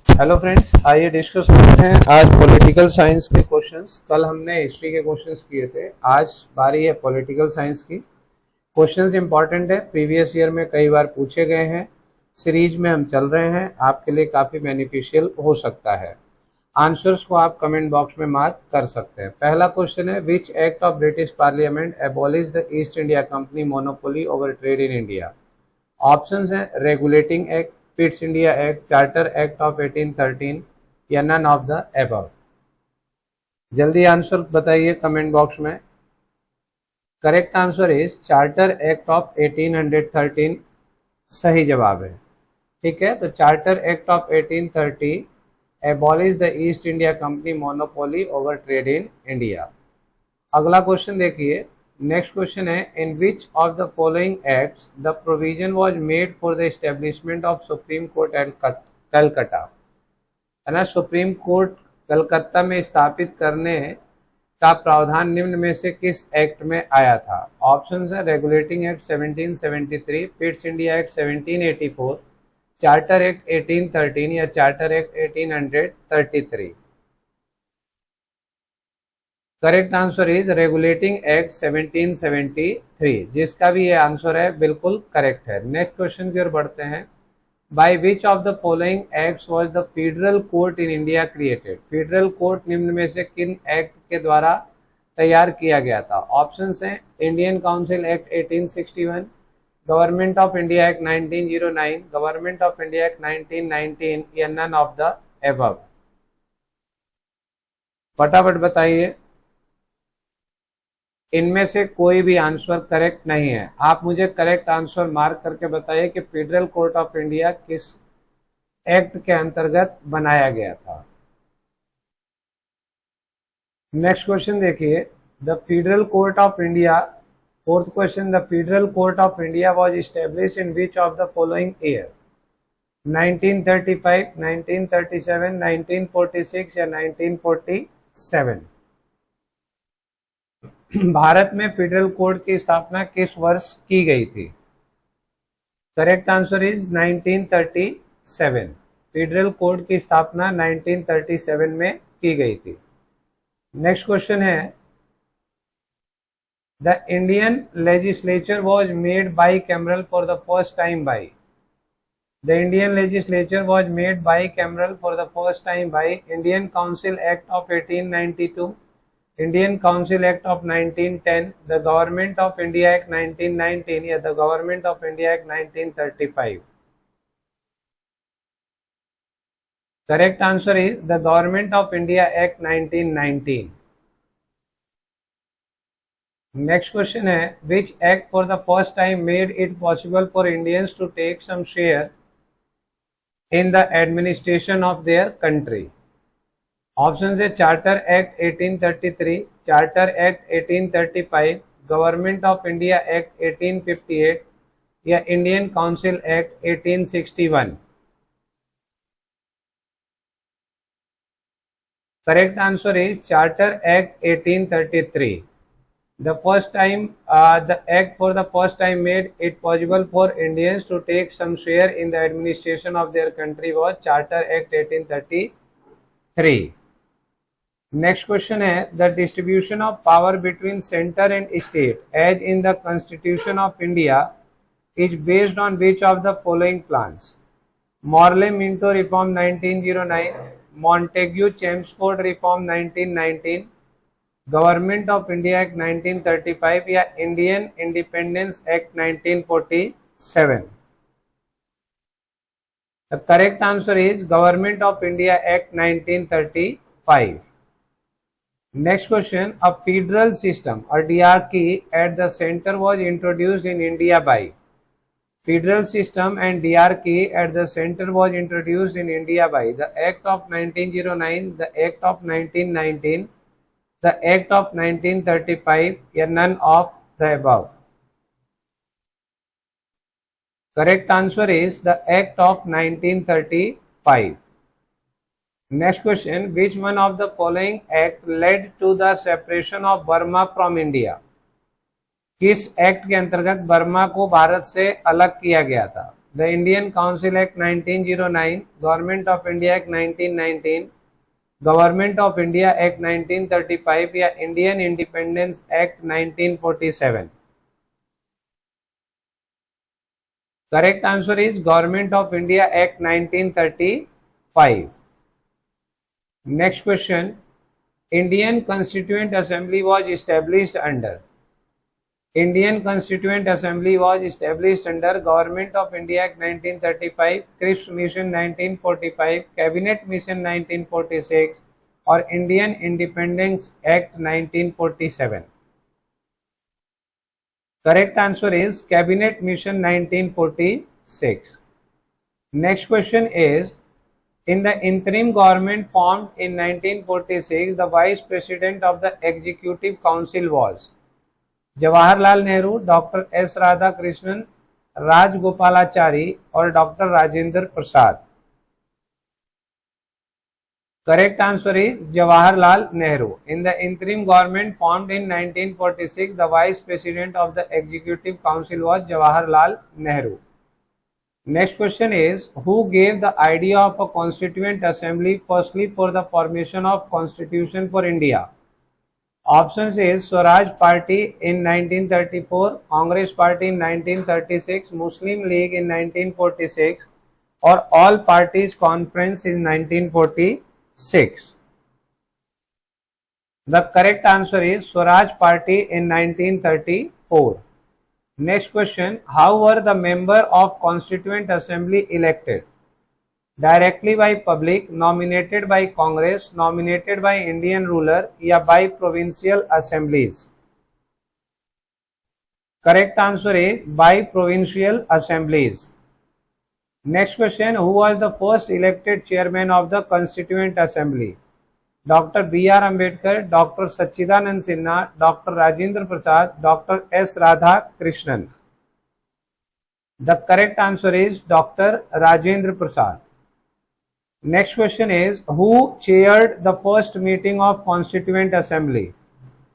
Hello friends, आइए discuss करते हैं आज पॉलिटिकल साइंस के क्वेश्चंस। कल हमने हिस्ट्री के क्वेश्चंस किए थे, आज बारी है पॉलिटिकल साइंस की। क्वेश्चंस इंपॉर्टेंट है, प्रीवियस ईयर में कई बार पूछे गए हैं, सीरीज में हम चल रहे हैं, आपके लिए काफ़ी बेनिफिशियल हो सकता है। आंसर्स को आप कमेंट बॉक्स में मार्क कर सकते हैं। पहला क्वेश्चन है, which act of British parliament abolish the East India Company monopoly over trade in India. Options हैं regulating act, Pitts India act, charter act of 1813 या नन ऑफ द एबव। जल्दी answer बताइए comment box में। Correct answer is charter act of 1813 सही जवाब है। ठीक है, तो charter act of 1830 abolish the East India Company monopoly over trade in India. अगला क्वेश्चन देखिए, नेक्स्ट क्वेश्चन है, in which of the following acts the provision was made for the establishment of supreme court at Calcutta. है ना, supreme court Calcutta में स्थापित करने का प्रावधान निम्न में से किस एक्ट में आया था। ऑप्शंस है regulating act 1773, पिट्स India act 1784, charter act 1813 या charter act 1833। Correct answer is regulating act 1773, जिसका भी ये आंसर है बिल्कुल करेक्ट है। नेक्स्ट क्वेश्चन की ओर बढ़ते हैं, by which of the following acts was the federal court in India created. Federal court निम्न में से किन एक्ट के द्वारा तैयार किया गया था। ऑप्शंस हैं Indian council act 1861, government of India act 1909, government of India act 1919 या नन ऑफ द एबव। फटाफट बताइए, इनमें से कोई भी आंसर करेक्ट नहीं है। आप मुझे करेक्ट आंसर मार्क करके बताइए कि फेडरल कोर्ट ऑफ इंडिया किस एक्ट के अंतर्गत बनाया गया था। नेक्स्ट क्वेश्चन देखिए, the federal court of India, fourth question, the federal court of India was established in which of the following year. 1935, 1937, 1946 या 1947। भारत में फेडरल कोर्ट की स्थापना किस वर्ष की गई थी। Correct answer is 1937। Federal court की स्थापना 1937 में की गई थी। नेक्स्ट क्वेश्चन है, the Indian legislature was made bicameral for the first time by. The Indian legislature was made bicameral for the first time by Indian council act of 1892, Indian council act of 1910, the government of India act 1919 या the government of India act 1935। Correct answer is the government of India act 1919। Next question है, which act for the first time made it possible for Indians to take some share in the administration of their country. Option है charter act 1833, charter act 1835, government of India act 1858 या Indian council act 1861। Correct answer is charter act 1833। The first time, the act for the first time made it possible for Indians to take some share in the administration of their country was Charter Act 1833. Next question है, the distribution of power between center and state as in the Constitution of India is based on which of the following plans? Morley-Minto Reform 1909, Montagu-Chelmsford Reform 1919, government of India act 1935 या Indian independence act 1947। The correct answer is government of India act 1935। Next question, a federal system और dyarchy at the centre was introduced in India by. Federal system and dyarchy at the centre was introduced in India by the act of 1909, the act of 1919, the act of 1935 या none of the above. Correct answer is the act of 1935. Next question, which one of the following act led to the separation of Burma from India? किस act के अंतर्गत Burma को भारत से अलग किया गया था। The Indian council act 1909, government of India act 1919, government of India act 1935 या Indian independence act 1947? Correct answer is government of India act 1935. Next question, Indian constituent assembly was established under? Indian Constituent Assembly was established under Government of India Act 1935, Cripps Mission 1945, Cabinet Mission 1946 और Indian Independence Act 1947? Correct answer is Cabinet Mission 1946. Next question is, in the interim government formed in 1946, the Vice President of the Executive Council was Jawaharlal Nehru, doctor S Radhakrishnan, Rajagopalachari और doctor Rajendra Prasad? Correct answer is Jawaharlal Nehru. In the interim government formed in 1946, the vice president of the executive council was Jawaharlal Nehru. Next question is, who gave the idea of a constituent assembly firstly for the formation of constitution for India? Options is Swaraj Party in 1934, Congress Party in 1936, Muslim League in 1946 or All Parties Conference in 1946. The correct answer is Swaraj Party in 1934. Next question, how were the member of Constituent Assembly elected? Directly by public, nominated by Congress, nominated by Indian ruler या by provincial assemblies? Correct answer is by provincial assemblies. Next question, who was the first elected chairman of the Constituent Assembly? Dr. B.R. Ambedkar, Dr. Sachidanand Sinha, Dr. Rajendra Prasad, Dr. S. Radhakrishnan? The correct answer is Dr. Rajendra Prasad. Next question is, who chaired the first meeting of Constituent Assembly?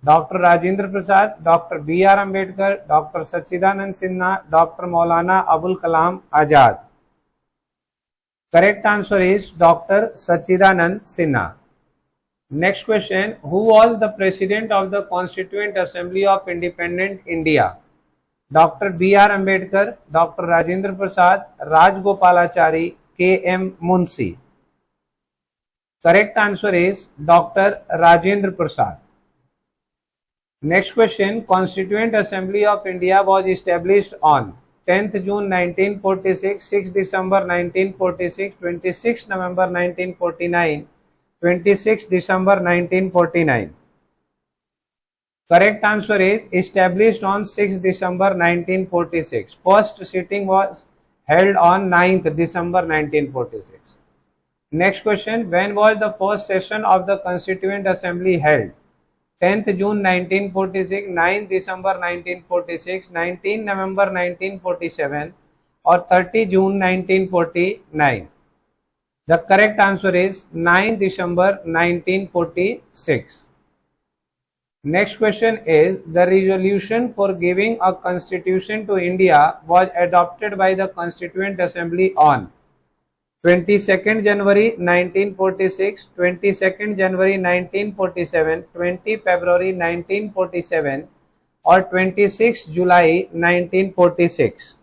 Dr. Rajendra Prasad, Dr. B.R. Ambedkar, Dr. Sachidanand Sinha, Dr. Maulana Abul Kalam Azad? Correct answer is Dr. Sachidanand Sinha. Next question, who was the president of the Constituent Assembly of Independent India? Dr. B.R. Ambedkar, Dr. Rajendra Prasad, Rajgopalachari, K.M. Munshi? Correct answer is Dr. Rajendra Prasad. Next question, Constituent Assembly of India was established on 10th June 1946, 6 December 1946, 26 November 1949, 26 December 1949. Correct answer is established on 6 December 1946. First sitting was held on 9th December 1946. Next question, when was the first session of the Constituent Assembly held? 10th June 1946, 9th December 1946, 19 November 1947 or 30 June 1949? The correct answer is 9 December 1946. Next question is, the resolution for giving a constitution to India was adopted by the Constituent Assembly on 22nd January 1946, 22nd January 1947, 20 February 1947 or 26 July 1946?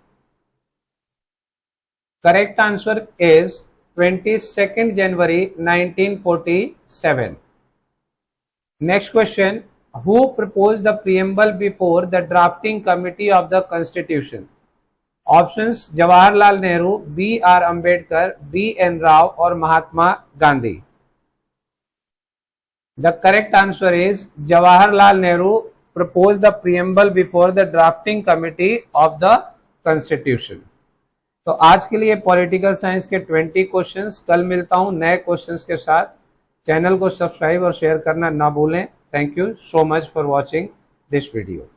Correct answer is 22nd January 1947. Next question, who proposed the preamble before the drafting committee of the Constitution? Options, Jawaharlal Nehru, B.R. Ambedkar, B.N. Rao और Mahatma Gandhi? The correct answer is Jawaharlal Nehru proposed the preamble before the drafting committee of the Constitution. तो आज के लिए political science के 20 questions. कल मिलता हूं नए क्वेश्चंस के साथ. चैनल को सब्सक्राइब और शेयर करना ना भूलें. Thank you so much for watching this video.